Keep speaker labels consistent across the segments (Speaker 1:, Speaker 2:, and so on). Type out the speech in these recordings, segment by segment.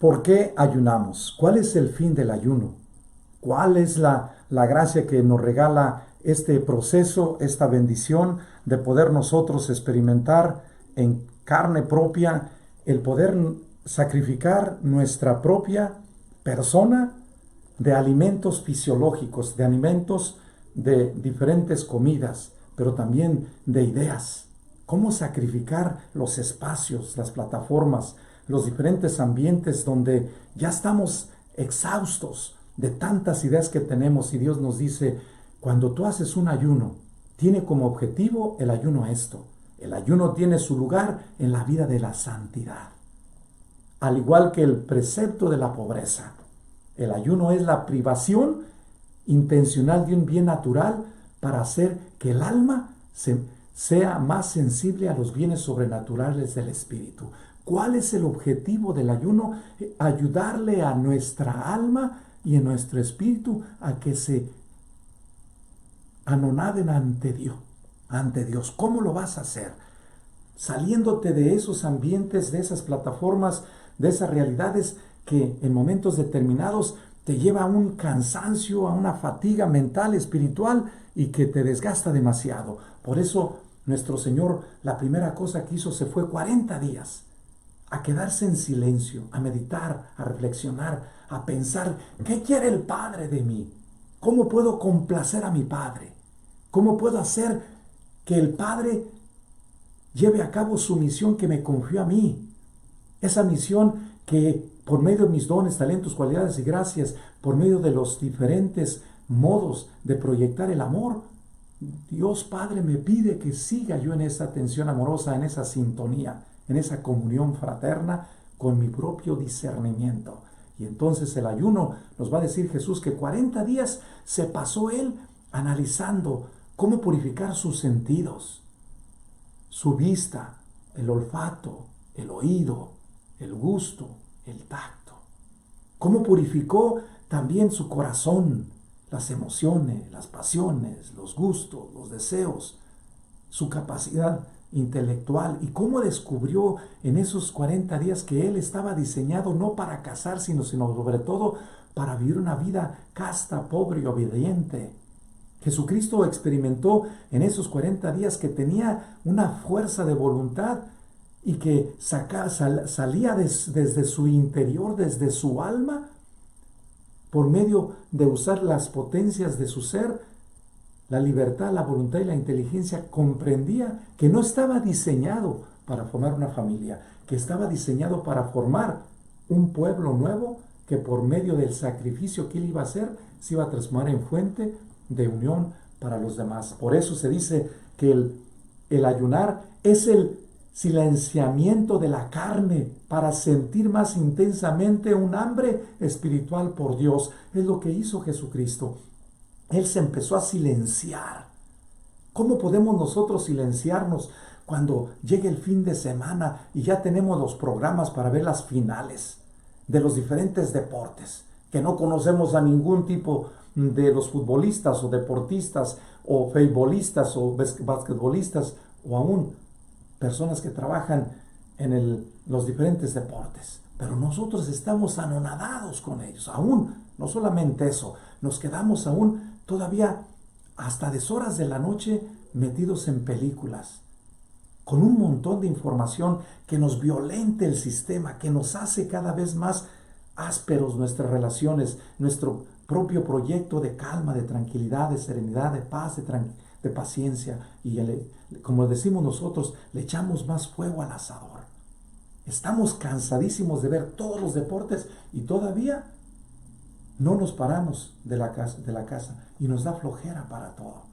Speaker 1: ¿Por qué ayunamos? ¿Cuál es el fin del ayuno? ¿Cuál es la gracia que nos regala este proceso, esta bendición de poder nosotros experimentar en carne propia el poder sacrificar nuestra propia persona de alimentos fisiológicos, de alimentos de diferentes comidas, pero también de ideas? ¿Cómo sacrificar los espacios, las plataformas, los diferentes ambientes donde ya estamos exhaustos de tantas ideas que tenemos? Y Dios nos dice, cuando tú haces un ayuno, tiene como objetivo el ayuno esto. El ayuno tiene su lugar en la vida de la santidad. Al igual que el precepto de la pobreza, el ayuno es la privación intencional de un bien natural para hacer que el alma sea más sensible a los bienes sobrenaturales del espíritu. ¿Cuál es el objetivo del ayuno? Ayudarle a nuestra alma y a nuestro espíritu a que se anonaden ante Dios. Ante Dios. ¿Cómo lo vas a hacer? Saliéndote de esos ambientes, de esas plataformas, de esas realidades que en momentos determinados te lleva a un cansancio, a una fatiga mental, espiritual y que te desgasta demasiado. Por eso nuestro Señor, la primera cosa que hizo, se fue 40 días a quedarse en silencio, a meditar, a reflexionar, a pensar, ¿qué quiere el Padre de mí? ¿Cómo puedo complacer a mi Padre? ¿Cómo puedo hacer que el Padre lleve a cabo su misión que me confió a mí? Esa misión que por medio de mis dones, talentos, cualidades y gracias, por medio de los diferentes modos de proyectar el amor, Dios Padre me pide que siga yo en esa atención amorosa, en esa sintonía, en esa comunión fraterna con mi propio discernimiento. Y entonces el ayuno, nos va a decir Jesús, que 40 días se pasó Él analizando cómo purificar sus sentidos, su vista, el olfato, el oído, el gusto, el tacto. Cómo purificó también su corazón, las emociones, las pasiones, los gustos, los deseos, su capacidad intelectual, y cómo descubrió en esos 40 días que él estaba diseñado no para casar, sino sobre todo para vivir una vida casta, pobre y obediente. Jesucristo experimentó en esos 40 días que tenía una fuerza de voluntad y que salía desde su interior, desde su alma, por medio de usar las potencias de su ser, la libertad, la voluntad y la inteligencia. Comprendía que no estaba diseñado para formar una familia, que estaba diseñado para formar un pueblo nuevo que por medio del sacrificio que él iba a hacer se iba a transformar en fuente de unión para los demás. Por eso se dice que el ayunar es el silenciamiento de la carne para sentir más intensamente un hambre espiritual por Dios. Es lo que hizo Jesucristo. Él se empezó a silenciar. ¿Cómo podemos nosotros silenciarnos cuando llegue el fin de semana y ya tenemos los programas para ver las finales de los diferentes deportes? Que no conocemos a ningún tipo de los futbolistas o deportistas o beisbolistas o basquetbolistas o aún personas que trabajan en los diferentes deportes. Pero nosotros estamos anonadados con ellos. Aún, no solamente eso, nos quedamos aún todavía hasta deshoras de la noche metidos en películas, con un montón de información que nos violenta el sistema, que nos hace cada vez más ásperos nuestras relaciones, nuestro propio proyecto de calma, de tranquilidad, de serenidad, de paz, de paciencia. Y como decimos nosotros, le echamos más fuego al asador. Estamos cansadísimos de ver todos los deportes y todavía no nos paramos de la casa y nos da flojera para todo.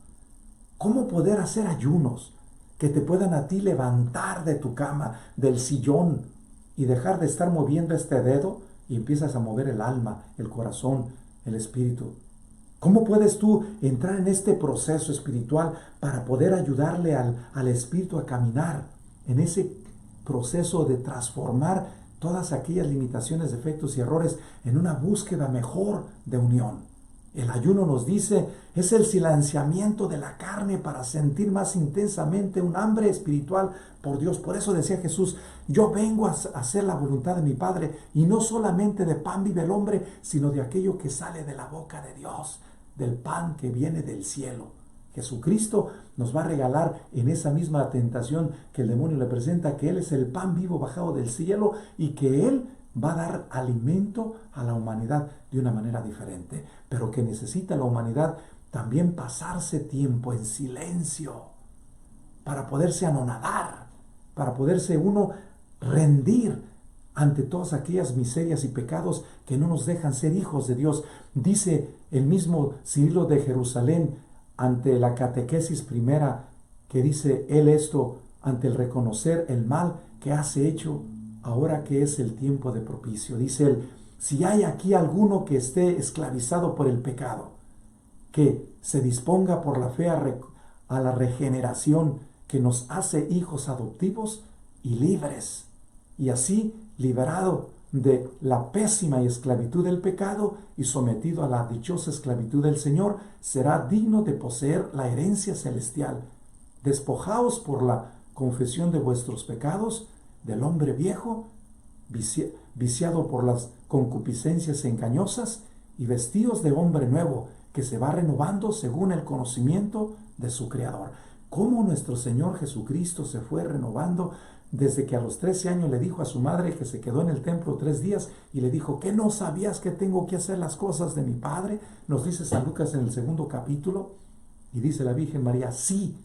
Speaker 1: ¿Cómo poder hacer ayunos que te puedan a ti levantar de tu cama, del sillón, y dejar de estar moviendo este dedo y empiezas a mover el alma, el corazón, el espíritu? ¿Cómo puedes tú entrar en este proceso espiritual para poder ayudarle al espíritu a caminar en ese proceso de transformar todas aquellas limitaciones, defectos y errores en una búsqueda mejor de unión? El ayuno nos dice, es el silenciamiento de la carne para sentir más intensamente un hambre espiritual por Dios. Por eso decía Jesús, yo vengo a hacer la voluntad de mi Padre, y no solamente de pan vive el hombre, sino de aquello que sale de la boca de Dios, del pan que viene del cielo. Jesucristo nos va a regalar en esa misma tentación que el demonio le presenta, que Él es el pan vivo bajado del cielo y que Él va a dar alimento a la humanidad de una manera diferente, pero que necesita la humanidad también pasarse tiempo en silencio para poderse anonadar, para poderse uno rendir ante todas aquellas miserias y pecados que no nos dejan ser hijos de Dios. Dice el mismo Cirilo de Jerusalén ante la catequesis primera, que dice él esto ante el reconocer el mal que has hecho ahora que es el tiempo de propicio. Dice él, si hay aquí alguno que esté esclavizado por el pecado, que se disponga por la fe a la regeneración que nos hace hijos adoptivos y libres, y así liberado de la pésima esclavitud del pecado y sometido a la dichosa esclavitud del Señor, será digno de poseer la herencia celestial. Despojaos por la confesión de vuestros pecados del hombre viejo, viciado por las concupiscencias engañosas, y vestidos de hombre nuevo, que se va renovando según el conocimiento de su Creador. Cómo nuestro Señor Jesucristo se fue renovando desde que a los 13 años le dijo a su madre, que se quedó en el templo 3 días, y le dijo, ¿qué no sabías que tengo que hacer las cosas de mi Padre? Nos dice San Lucas en el 2 capítulo, y dice la Virgen María, sí,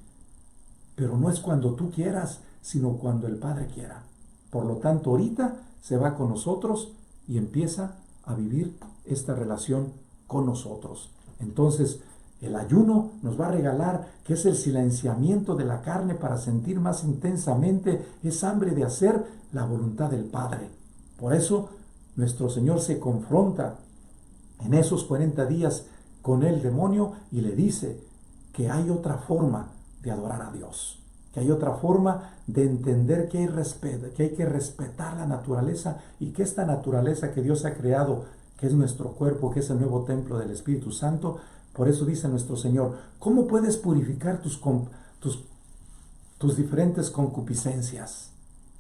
Speaker 1: pero no es cuando tú quieras, sino cuando el Padre quiera. Por lo tanto, ahorita se va con nosotros y empieza a vivir esta relación con nosotros. Entonces, el ayuno nos va a regalar, que es el silenciamiento de la carne para sentir más intensamente esa hambre de hacer la voluntad del Padre. Por eso, nuestro Señor se confronta en esos 40 días con el demonio y le dice que hay otra forma de adorar a Dios, que hay otra forma de entender que hay que respetar la naturaleza, y que esta naturaleza que Dios ha creado, que es nuestro cuerpo, que es el nuevo templo del Espíritu Santo. Por eso dice nuestro Señor, ¿cómo puedes purificar tus diferentes concupiscencias?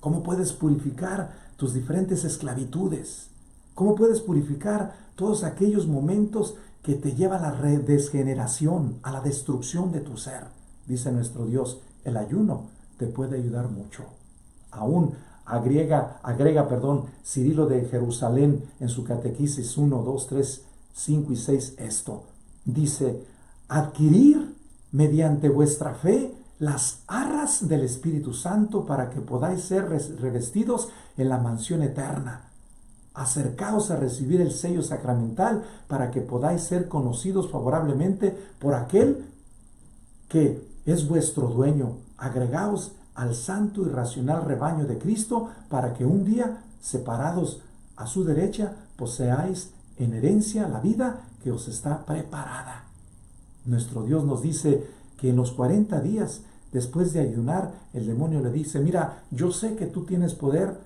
Speaker 1: ¿Cómo puedes purificar tus diferentes esclavitudes? ¿Cómo puedes purificar todos aquellos momentos que te llevan a la desgeneración, a la destrucción de tu ser? Dice nuestro Dios, el ayuno te puede ayudar mucho. Aún agrega, Cirilo de Jerusalén en su catequesis 1, 2, 3, 5 y 6 esto. Dice, adquirir mediante vuestra fe las arras del Espíritu Santo para que podáis ser revestidos en la mansión eterna. Acercaos a recibir el sello sacramental para que podáis ser conocidos favorablemente por aquel que es vuestro dueño. Agregaos al santo y racional rebaño de Cristo para que un día, separados a su derecha, poseáis en herencia la vida que os está preparada. Nuestro Dios nos dice que en los 40 días, después de ayunar, el demonio le dice, mira, yo sé que tú tienes poder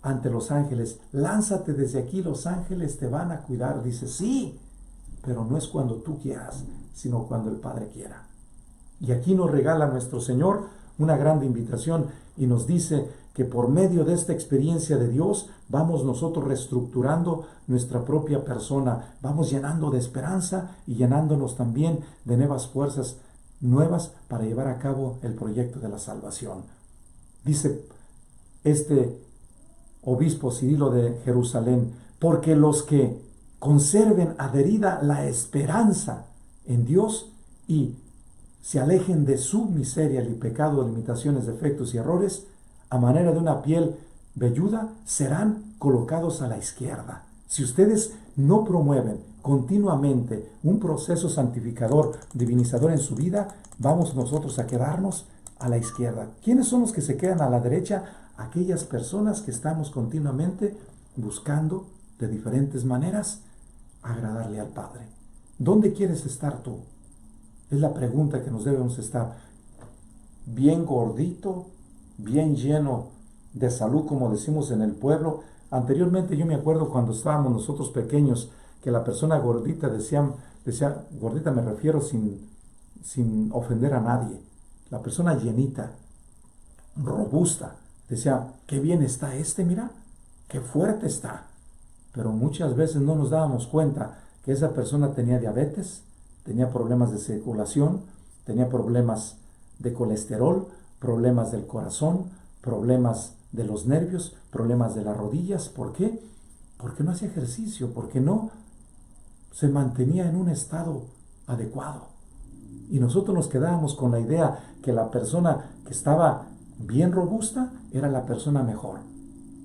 Speaker 1: ante los ángeles, lánzate desde aquí, los ángeles te van a cuidar. Dice, sí, pero no es cuando tú quieras, sino cuando el Padre quiera. Y aquí nos regala nuestro Señor una gran invitación y nos dice que por medio de esta experiencia de Dios vamos nosotros reestructurando nuestra propia persona, vamos llenando de esperanza y llenándonos también de nuevas fuerzas nuevas para llevar a cabo el proyecto de la salvación. Dice este obispo Cirilo de Jerusalén, porque los que conserven adherida la esperanza en Dios y se alejen de su miseria y pecado, limitaciones, defectos y errores, a manera de una piel velluda, serán colocados a la izquierda. Si ustedes no promueven continuamente un proceso santificador, divinizador en su vida, vamos nosotros a quedarnos a la izquierda. ¿Quiénes son los que se quedan a la derecha? Aquellas personas que estamos continuamente buscando de diferentes maneras agradarle al Padre. ¿Dónde quieres estar tú? Es la pregunta que nos debemos estar. Bien gordito, bien lleno de salud, como decimos en el pueblo. Anteriormente yo me acuerdo cuando estábamos nosotros pequeños, que la persona gordita decían decía, gordita me refiero sin ofender a nadie, la persona llenita, robusta, decía, qué bien está mira, qué fuerte está. Pero muchas veces no nos dábamos cuenta que esa persona tenía diabetes, tenía problemas de circulación, tenía problemas de colesterol, problemas del corazón, problemas de los nervios, problemas de las rodillas. ¿Por qué? Porque no hacía ejercicio, porque no se mantenía en un estado adecuado. Y nosotros nos quedábamos con la idea que la persona que estaba bien robusta era la persona mejor.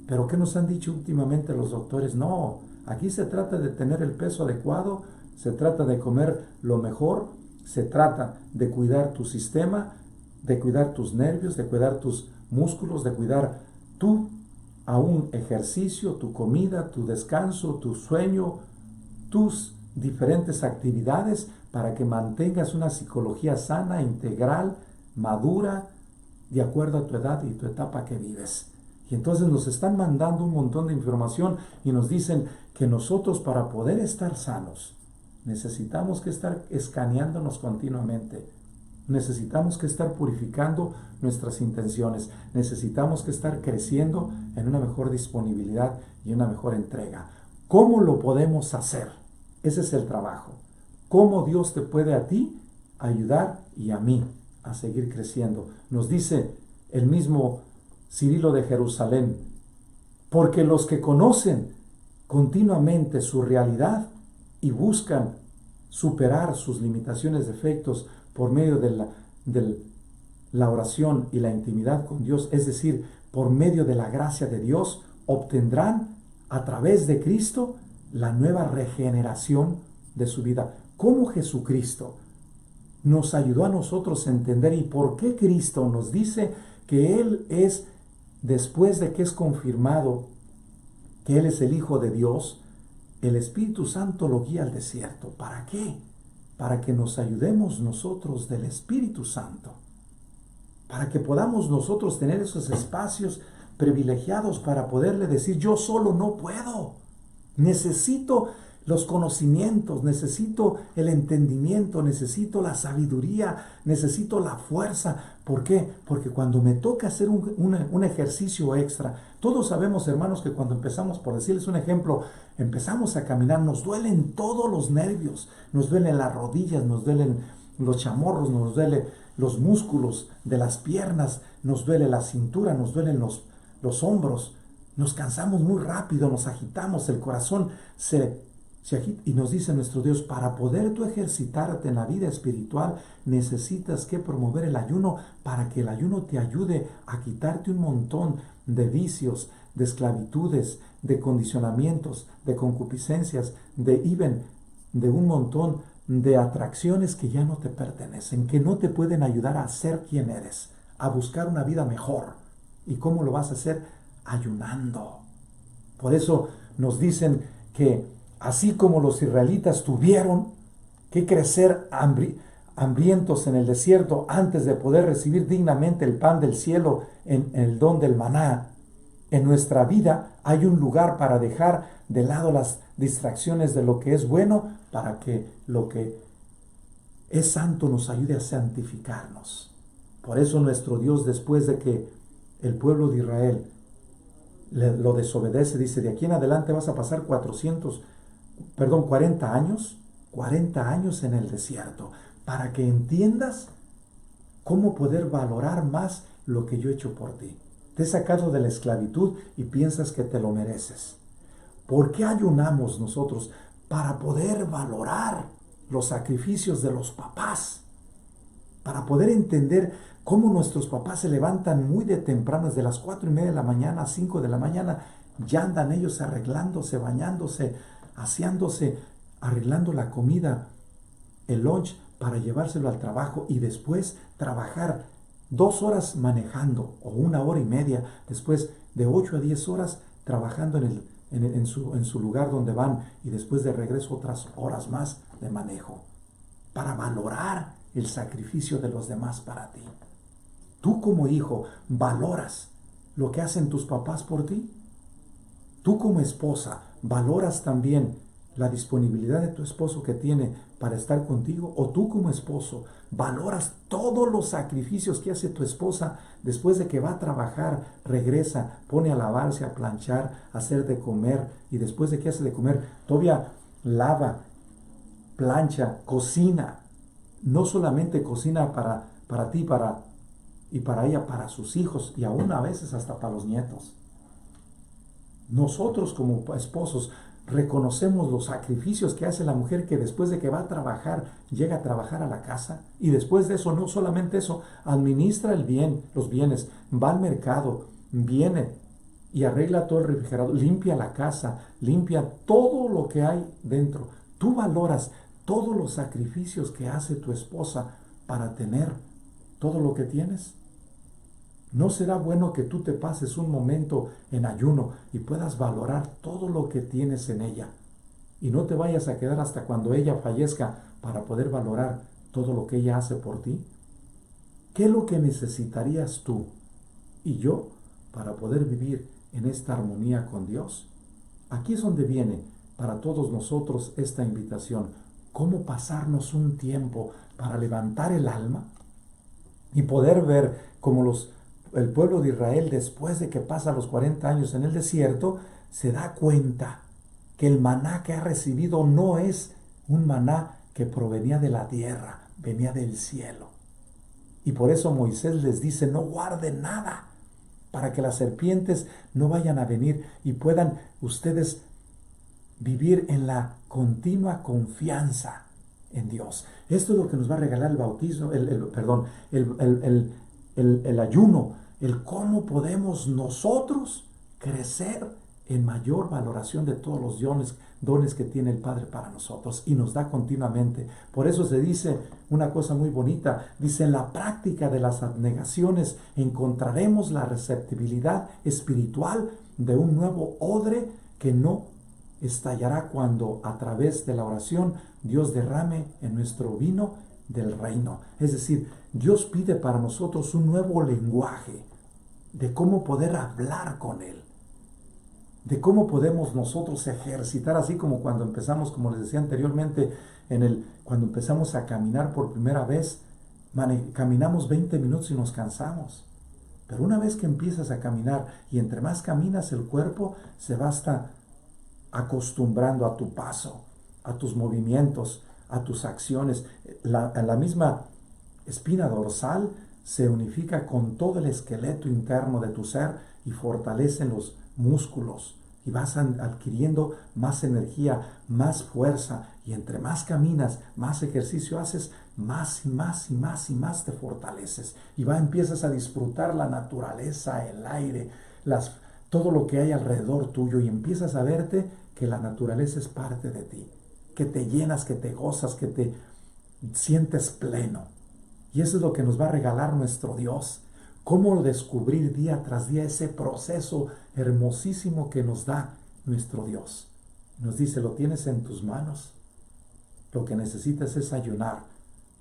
Speaker 1: Pero ¿qué nos han dicho últimamente los doctores? No, aquí se trata de tener el peso adecuado, se trata de comer lo mejor, se trata de cuidar tu sistema, de cuidar tus nervios, de cuidar tus músculos, de cuidar tú a un ejercicio, tu comida, tu descanso, tu sueño, tus diferentes actividades para que mantengas una psicología sana, integral, madura, de acuerdo a tu edad y tu etapa que vives. Y entonces nos están mandando un montón de información y nos dicen que nosotros para poder estar sanos necesitamos que estar escaneándonos continuamente. Necesitamos que estar purificando nuestras intenciones. Necesitamos que estar creciendo en una mejor disponibilidad y una mejor entrega. ¿Cómo lo podemos hacer? Ese es el trabajo. ¿Cómo Dios te puede a ti ayudar y a mí a seguir creciendo? Nos dice el mismo Cirilo de Jerusalén, porque los que conocen continuamente su realidad y buscan superar sus limitaciones, defectos por medio de la oración y la intimidad con Dios, es decir, por medio de la gracia de Dios, obtendrán a través de Cristo la nueva regeneración de su vida. ¿Cómo Jesucristo nos ayudó a nosotros a entender y por qué Cristo nos dice que Él es, después de que es confirmado que Él es el Hijo de Dios, el Espíritu Santo lo guía al desierto? ¿Para qué? Para que nos ayudemos nosotros del Espíritu Santo, para que podamos nosotros tener esos espacios privilegiados para poderle decir, yo solo no puedo, necesito los conocimientos, necesito el entendimiento, necesito la sabiduría, necesito la fuerza. ¿Por qué? Porque cuando me toca hacer un ejercicio extra, todos sabemos, hermanos, que cuando empezamos, por decirles un ejemplo, empezamos a caminar, nos duelen todos los nervios, nos duelen las rodillas, nos duelen los chamorros, nos duelen los músculos de las piernas, nos duele la cintura, nos duelen los hombros, nos cansamos muy rápido, nos agitamos, el corazón se agita, y nos dice nuestro Dios, para poder tú ejercitarte en la vida espiritual, necesitas que promover el ayuno, para que el ayuno te ayude a quitarte un montón de vicios, de esclavitudes, de condicionamientos, de concupiscencias, de un montón de atracciones que ya no te pertenecen, que no te pueden ayudar a ser quien eres, a buscar una vida mejor. ¿Y cómo lo vas a hacer? Ayunando. Por eso nos dicen que así como los israelitas tuvieron que crecer hambrientos en el desierto antes de poder recibir dignamente el pan del cielo en el don del maná, en nuestra vida hay un lugar para dejar de lado las distracciones de lo que es bueno, para que lo que es santo nos ayude a santificarnos. Por eso nuestro Dios, después de que el pueblo de Israel lo desobedece, dice, de aquí en adelante vas a pasar 40 años en el desierto, para que entiendas cómo poder valorar más lo que yo he hecho por ti. Te he sacado de la esclavitud y piensas que te lo mereces. ¿Por qué ayunamos nosotros? Para poder valorar los sacrificios de los papás, para poder entender cómo nuestros papás se levantan muy de temprano, desde las 4:30 de la mañana a 5 de la mañana, ya andan ellos arreglándose, bañándose, aseándose, arreglando la comida, el lunch, para llevárselo al trabajo y después trabajar 2 horas manejando o 1 hora y media, después de 8 a 10 horas trabajando en su lugar donde van, y después de regreso otras horas más de manejo, para valorar el sacrificio de los demás para ti. Tú como hijo, ¿valoras lo que hacen tus papás por ti? Tú como esposa, ¿valoras también la disponibilidad de tu esposo que tiene para estar contigo, o tú como esposo valoras todos los sacrificios que hace tu esposa después de que va a trabajar, regresa, pone a lavarse, a planchar, a hacer de comer, y después de que hace de comer, todavía lava, plancha, cocina. No solamente cocina para ti y para ella, para sus hijos, y aún a veces hasta para los nietos. Nosotros como esposos reconocemos los sacrificios que hace la mujer, que después de que va a trabajar, llega a trabajar a la casa, y después de eso, no solamente eso, administra los bienes, va al mercado, viene y arregla todo el refrigerador, limpia la casa, limpia todo lo que hay dentro. Tú valoras todos los sacrificios que hace tu esposa para tener todo lo que tienes. ¿No será bueno que tú te pases un momento en ayuno y puedas valorar todo lo que tienes en ella? Y no te vayas a quedar hasta cuando ella fallezca para poder valorar todo lo que ella hace por ti. ¿Qué es lo que necesitarías tú y yo para poder vivir en esta armonía con Dios? Aquí es donde viene para todos nosotros esta invitación. ¿Cómo pasarnos un tiempo para levantar el alma y poder ver cómo el pueblo de Israel, después de que pasa los 40 años en el desierto, se da cuenta que el maná que ha recibido no es un maná que provenía de la tierra, venía del cielo? Y por eso Moisés les dice: no guarden nada, para que las serpientes no vayan a venir y puedan ustedes vivir en la continua confianza en Dios. Esto es lo que nos va a regalar el bautismo, el ayuno, el cómo podemos nosotros crecer en mayor valoración de todos los dones que tiene el Padre para nosotros, y nos da continuamente. Por eso se dice una cosa muy bonita, dice: en la práctica de las abnegaciones encontraremos la receptibilidad espiritual de un nuevo odre que no estallará cuando a través de la oración Dios derrame en nuestro vino del reino. Es decir, Dios pide para nosotros un nuevo lenguaje de cómo poder hablar con Él, de cómo podemos nosotros ejercitar, así como cuando empezamos, como les decía anteriormente, cuando empezamos a caminar por primera vez, caminamos 20 minutos y nos cansamos. Pero una vez que empiezas a caminar, y entre más caminas, el cuerpo se va hasta acostumbrando a tu paso, a tus movimientos, a tus acciones. La misma espina dorsal se unifica con todo el esqueleto interno de tu ser y fortalecen los músculos, y vas adquiriendo más energía, más fuerza, y entre más caminas, más ejercicio haces, más y más y más y más te fortaleces, y empiezas a disfrutar la naturaleza, el aire, todo lo que hay alrededor tuyo, y empiezas a verte que la naturaleza es parte de ti, que te llenas, que te gozas, que te sientes pleno. Y eso es lo que nos va a regalar nuestro Dios. Cómo descubrir día tras día ese proceso hermosísimo que nos da nuestro Dios. Nos dice: lo tienes en tus manos. Lo que necesitas es ayunar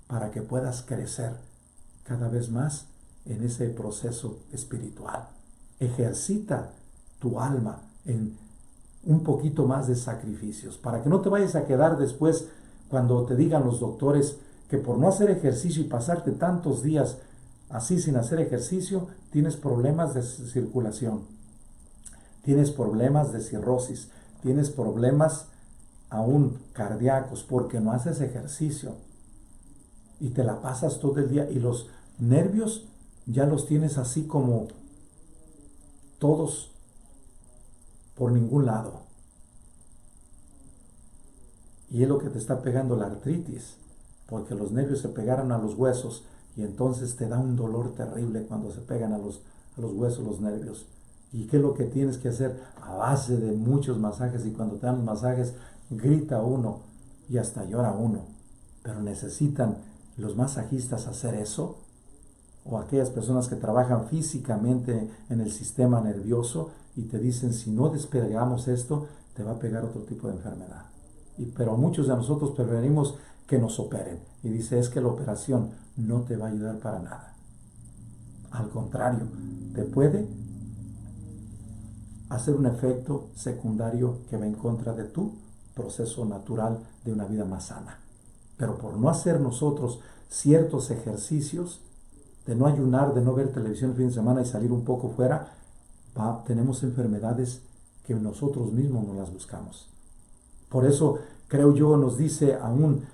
Speaker 1: para que puedas crecer cada vez más en ese proceso espiritual. Ejercita tu alma en un poquito más de sacrificios, para que no te vayas a quedar después, cuando te digan los doctores que por no hacer ejercicio y pasarte tantos días así sin hacer ejercicio, tienes problemas de circulación, tienes problemas de cirrosis, tienes problemas aún cardíacos, porque no haces ejercicio y te la pasas todo el día, y los nervios ya los tienes así como todos por ningún lado. Y es lo que te está pegando la artritis, porque los nervios se pegaron a los huesos, y entonces te da un dolor terrible cuando se pegan a los huesos los nervios. ¿Y qué es lo que tienes que hacer? A base de muchos masajes, y cuando te dan los masajes grita uno y hasta llora uno. Pero necesitan los masajistas hacer eso, o aquellas personas que trabajan físicamente en el sistema nervioso, y te dicen: si no despegamos esto, te va a pegar otro tipo de enfermedad. Pero muchos de nosotros preferimos que nos operen, y dice: es que la operación no te va a ayudar para nada. Al contrario, te puede hacer un efecto secundario que va en contra de tu proceso natural de una vida más sana. Pero por no hacer nosotros ciertos ejercicios, de no ayunar, de no ver televisión el fin de semana y salir un poco fuera, tenemos enfermedades que nosotros mismos no las buscamos. Por eso, creo yo, nos dice aún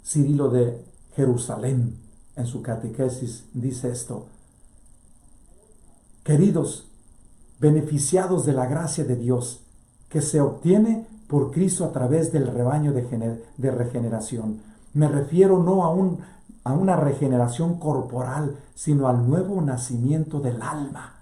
Speaker 1: Cirilo de Jerusalén en su catequesis, dice esto: queridos, beneficiados de la gracia de Dios que se obtiene por Cristo a través del rebaño de regeneración. Me refiero no a una regeneración corporal, sino al nuevo nacimiento del alma.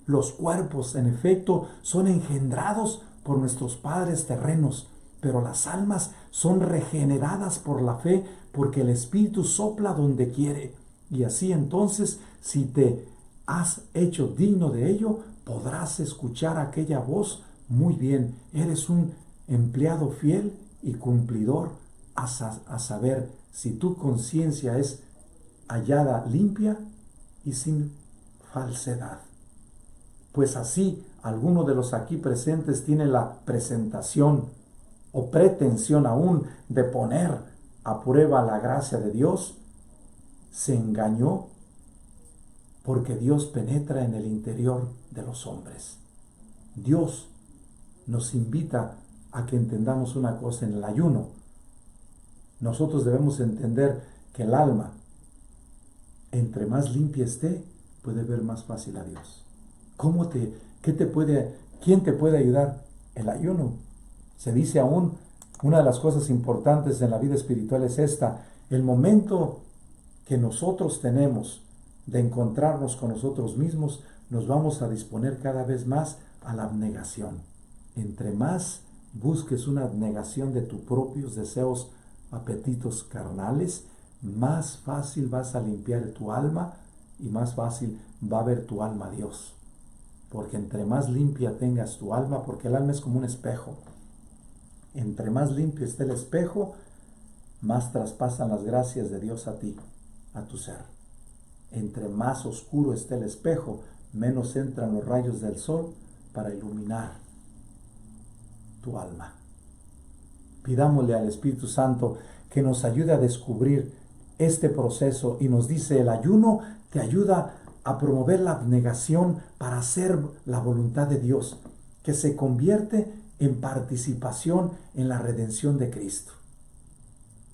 Speaker 1: Los cuerpos, en efecto, son engendrados por nuestros padres terrenos, pero las almas son regeneradas por la fe, porque el Espíritu sopla donde quiere. Y así entonces, si te has hecho digno de ello, podrás escuchar aquella voz: muy bien, eres un empleado fiel y cumplidor, a saber si tu conciencia es hallada limpia y sin falsedad. Pues así, alguno de los aquí presentes tiene la presentación o pretensión aún de poner a prueba la gracia de Dios, se engañó, porque Dios penetra en el interior de los hombres. Dios nos invita a que entendamos una cosa en el ayuno. Nosotros debemos entender que el alma, entre más limpia esté, puede ver más fácil a Dios. ¿Quién te puede ayudar? El ayuno. Se dice aún, una de las cosas importantes en la vida espiritual es esta: el momento que nosotros tenemos de encontrarnos con nosotros mismos, nos vamos a disponer cada vez más a la abnegación. Entre más busques una abnegación de tus propios deseos, apetitos carnales, más fácil vas a limpiar tu alma y más fácil va a ver tu alma a Dios. Porque entre más limpia tengas tu alma, porque el alma es como un espejo, entre más limpio esté el espejo, más traspasan las gracias de Dios a ti, a tu ser. Entre más oscuro esté el espejo, menos entran los rayos del sol para iluminar tu alma. Pidámosle al Espíritu Santo que nos ayude a descubrir este proceso, y nos dice: el ayuno te ayuda a promover la abnegación para hacer la voluntad de Dios, que se convierte en participación en la redención de Cristo.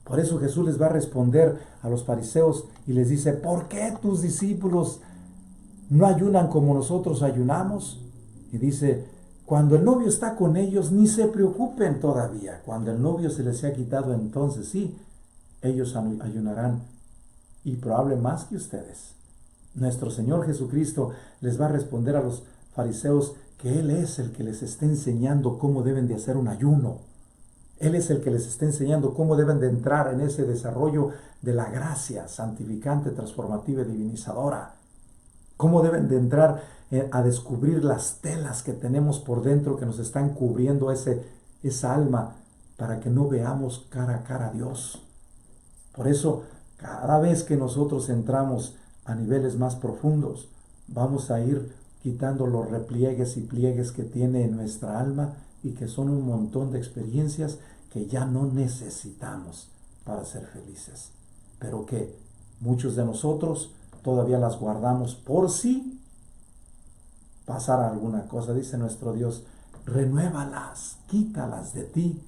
Speaker 1: Por eso Jesús les va a responder a los fariseos y les dice: ¿por qué tus discípulos no ayunan como nosotros ayunamos? Y dice: cuando el novio está con ellos, ni se preocupen todavía. Cuando el novio se les ha quitado, entonces sí, ellos ayunarán, y probable más que ustedes. Nuestro Señor Jesucristo les va a responder a los fariseos que Él es el que les está enseñando cómo deben de hacer un ayuno. Él es el que les está enseñando cómo deben de entrar en ese desarrollo de la gracia santificante, transformativa y divinizadora. Cómo deben de entrar a descubrir las telas que tenemos por dentro que nos están cubriendo esa alma, para que no veamos cara a cara a Dios. Por eso, cada vez que nosotros entramos a niveles más profundos, vamos a ir quitando los repliegues y pliegues que tiene nuestra alma, y que son un montón de experiencias que ya no necesitamos para ser felices, pero que muchos de nosotros todavía las guardamos por si pasara alguna cosa. Dice nuestro Dios: renuévalas, quítalas de ti.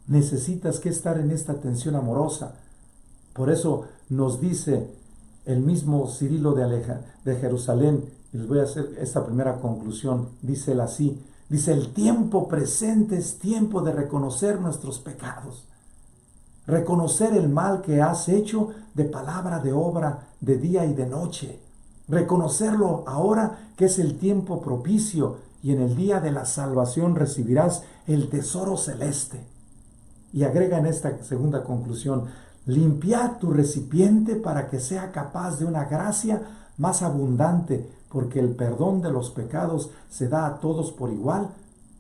Speaker 1: Necesitas que estar en esta tensión amorosa. Por eso nos dice el mismo Cirilo de Jerusalén, y les voy a hacer esta primera conclusión. Dice él así: dice, el tiempo presente es tiempo de reconocer nuestros pecados, reconocer el mal que has hecho de palabra, de obra, de día y de noche. Reconocerlo ahora, que es el tiempo propicio, y en el día de la salvación recibirás el tesoro celeste. Y agrega en esta segunda conclusión: limpiad tu recipiente para que sea capaz de una gracia más abundante, porque el perdón de los pecados se da a todos por igual,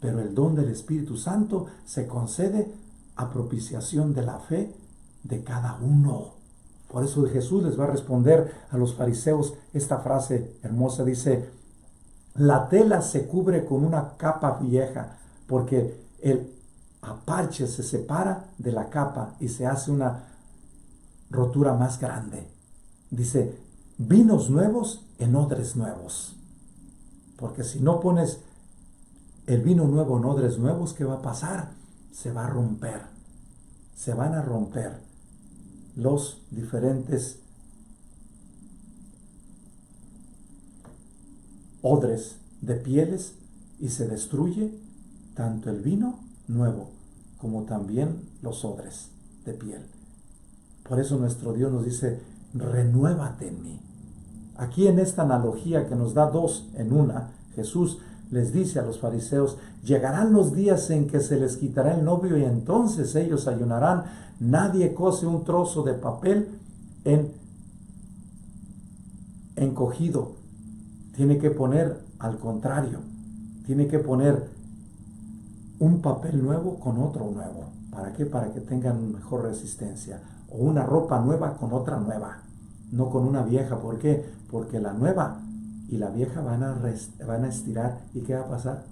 Speaker 1: pero el don del Espíritu Santo se concede a propiciación de la fe de cada uno. Por eso Jesús les va a responder a los fariseos esta frase hermosa. Dice: la tela se cubre con una capa vieja, porque el parche se separa de la capa y se hace una rotura más grande. Dice, vinos nuevos en odres nuevos. Porque si no pones el vino nuevo en odres nuevos, ¿qué va a pasar? Se va a romper. Se van a romper los diferentes odres de pieles y se destruye tanto el vino nuevo como también los odres de piel. Por eso nuestro Dios nos dice, renuévate en mí. Aquí en esta analogía que nos da dos en una, Jesús les dice a los fariseos, llegarán los días en que se les quitará el novio y entonces ellos ayunarán. Nadie cose un trozo de papel encogido. Tiene que poner al contrario. Tiene que poner un papel nuevo con otro nuevo. ¿Para qué? Para que tengan mejor resistencia. O una ropa nueva con otra nueva. No con una vieja. ¿Por qué? Porque la nueva y la vieja van a estirar. ¿Y qué va a pasar?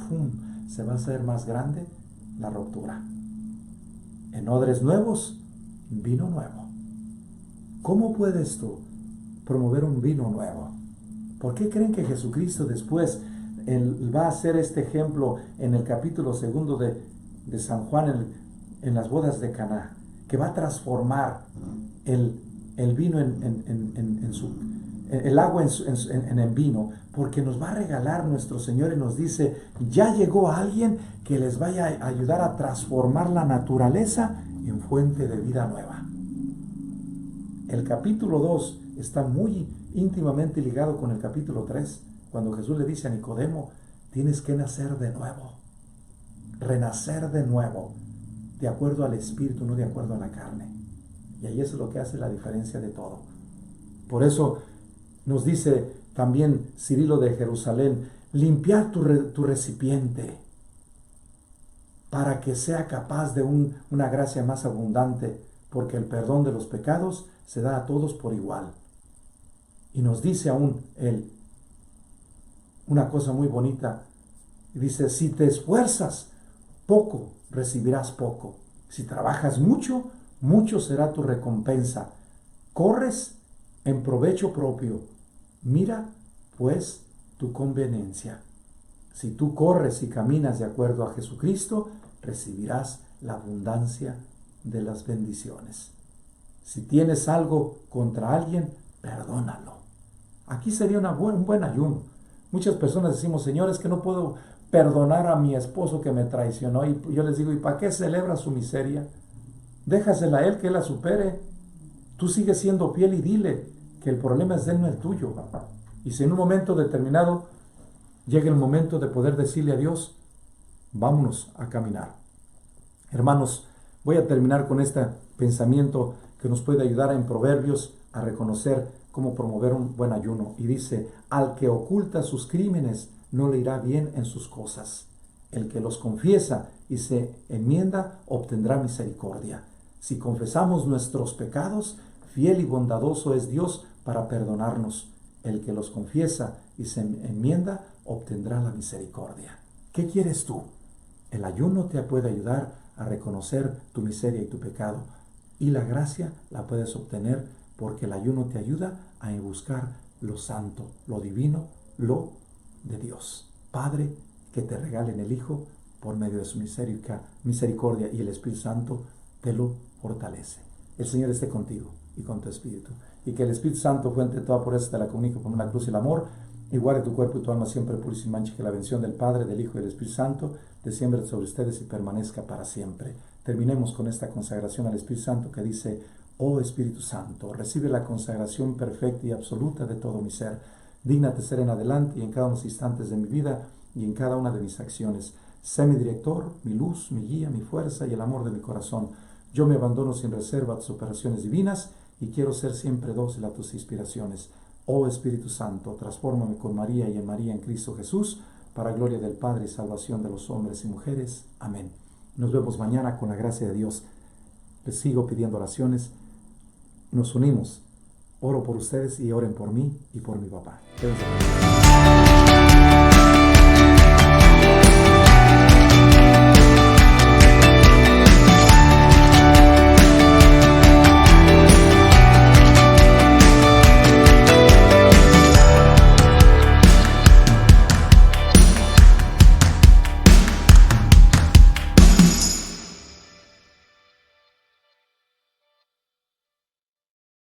Speaker 1: ¡Fum! Se va a hacer más grande la ruptura. En odres nuevos, vino nuevo. ¿Cómo puedes tú promover un vino nuevo? ¿Por qué creen que Jesucristo después Él va a hacer este ejemplo en el capítulo 2 de San Juan en las bodas de Caná? Que va a transformar el vino el agua en vino, porque nos va a regalar nuestro Señor y nos dice, ya llegó alguien que les vaya a ayudar a transformar la naturaleza en fuente de vida nueva. El capítulo 2 está muy íntimamente ligado con el capítulo 3, cuando Jesús le dice a Nicodemo, tienes que nacer de nuevo, renacer de nuevo, de acuerdo al Espíritu, no de acuerdo a la carne. Y ahí es lo que hace la diferencia de todo. Por eso nos dice también Cirilo de Jerusalén, limpiar tu recipiente para que sea capaz de una gracia más abundante, porque el perdón de los pecados se da a todos por igual. Y nos dice aún él una cosa muy bonita. Dice, si te esfuerzas poco, recibirás poco. Si trabajas mucho, mucho será tu recompensa. Corres en provecho propio. Mira, pues, tu conveniencia. Si tú corres y caminas de acuerdo a Jesucristo, recibirás la abundancia de las bendiciones. Si tienes algo contra alguien, perdónalo. Aquí sería un buen ayuno. Muchas personas decimos, Señor, es que no puedo perdonar a mi esposo que me traicionó. Y yo les digo, ¿y para qué celebra su miseria? Déjasela a él, que él la supere. Tú sigues siendo fiel y dile que el problema es de él, no el tuyo. Y si en un momento determinado llega el momento de poder decirle a Dios, vámonos a caminar. Hermanos, voy a terminar con este pensamiento que nos puede ayudar en Proverbios a reconocer cómo promover un buen ayuno. Y dice, al que oculta sus crímenes no le irá bien en sus cosas. El que los confiesa y se enmienda obtendrá misericordia. Si confesamos nuestros pecados, fiel y bondadoso es Dios para perdonarnos. El que los confiesa y se enmienda obtendrá la misericordia. ¿Qué quieres tú? El ayuno te puede ayudar a reconocer tu miseria y tu pecado. Y la gracia la puedes obtener porque el ayuno te ayuda a buscar lo santo, lo divino, lo de Dios. Padre, que te regalen el Hijo por medio de su misericordia y el Espíritu Santo te lo fortalece. El Señor esté contigo y con tu espíritu. Y que el Espíritu Santo, fuente de toda pureza, te la comunique con la cruz y el amor, y guarde tu cuerpo y tu alma siempre puro y sin mancha, que la bendición del Padre, del Hijo y del Espíritu Santo descienda sobre ustedes y permanezca para siempre. Terminemos con esta consagración al Espíritu Santo que dice, oh Espíritu Santo, recibe la consagración perfecta y absoluta de todo mi ser. Dígnate ser en adelante y en cada uno de los instantes de mi vida y en cada una de mis acciones. Sé mi director, mi luz, mi guía, mi fuerza y el amor de mi corazón. Yo me abandono sin reserva a tus operaciones divinas y quiero ser siempre dócil a tus inspiraciones. Oh Espíritu Santo, transfórmame con María y en María en Cristo Jesús, para gloria del Padre y salvación de los hombres y mujeres. Amén. Nos vemos mañana con la gracia de Dios. Les sigo pidiendo oraciones. Nos unimos. Oro por ustedes y oren por mí y por mi papá. Quédense.